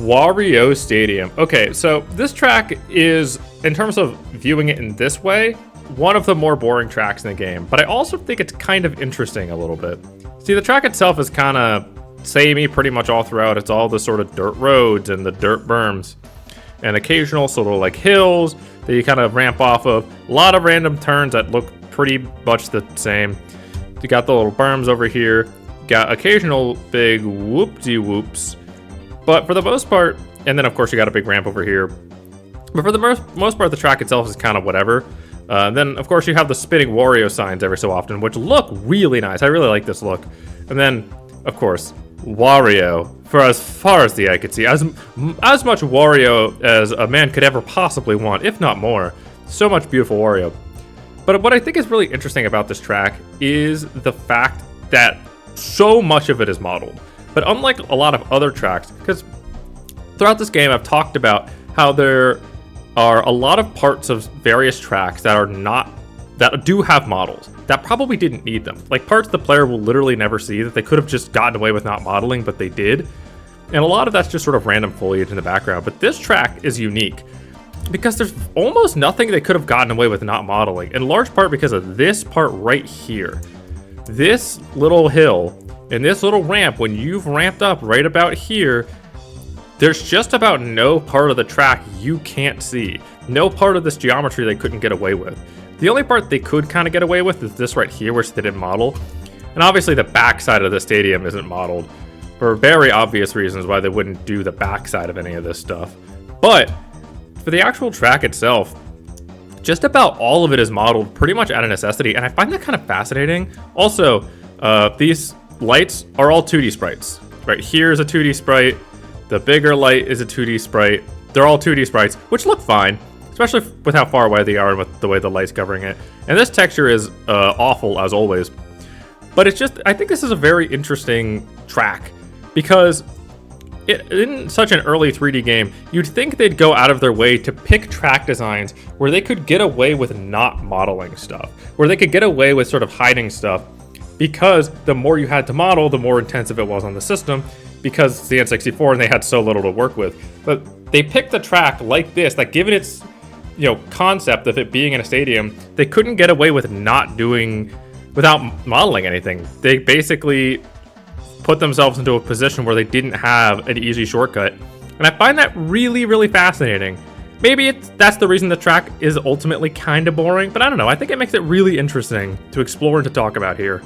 Wario Stadium. Okay, so this track is, in terms of viewing it in this way, one of the more boring tracks in the game, but I also think it's kind of interesting a little bit. See, the track itself is kind of samey pretty much all throughout. It's all the sort of dirt roads and the dirt berms and occasional sort of like hills that you kind of ramp off of. A lot of random turns that look pretty much the same. You got the little berms over here. You got occasional big whoop-de-whoops. But for the most part, and then of course you got a big ramp over here. But for the most part, the track itself is kind of whatever. Then of course you have the spinning Wario signs every so often, which look really nice. I really like this look. And then, of course, Wario, for as far as the eye could see, as much Wario as a man could ever possibly want, if not more. So much beautiful Wario. But what I think is really interesting about this track is the fact that so much of it is modeled. But unlike a lot of other tracks, because throughout this game I've talked about how there are a lot of parts of various tracks that do have models that probably didn't need them. Like parts the player will literally never see that they could have just gotten away with not modeling, but they did. And a lot of that's just sort of random foliage in the background. But this track is unique because there's almost nothing they could have gotten away with not modeling, in large part because of this part right here. This little hill and this little ramp, when you've ramped up right about here, there's just about no part of the track you can't see. No part of this geometry they couldn't get away with. The only part they could kind of get away with is this right here, which they didn't model. And obviously the backside of the stadium isn't modeled for very obvious reasons why they wouldn't do the backside of any of this stuff. But for the actual track itself, just about all of it is modeled pretty much out of necessity, and I find that kind of fascinating. Also, these lights are all 2D sprites. Right here is a 2D sprite. The bigger light is a 2D sprite. They're all 2D sprites, which look fine, especially with how far away they are and with the way the light's covering it. And this texture is awful as always. But it's just, I think this is a very interesting track because in such an early 3D game, you'd think they'd go out of their way to pick track designs where they could get away with not modeling stuff, where they could get away with sort of hiding stuff, because the more you had to model, the more intensive it was on the system, because it's the N64 and they had so little to work with. But they picked a track like this that, given its concept of it being in a stadium, they couldn't get away with without modeling anything. They basically put themselves into a position where they didn't have an easy shortcut. And I find that really, really fascinating. Maybe that's the reason the track is ultimately kind of boring, but I don't know. I think it makes it really interesting to explore and to talk about here.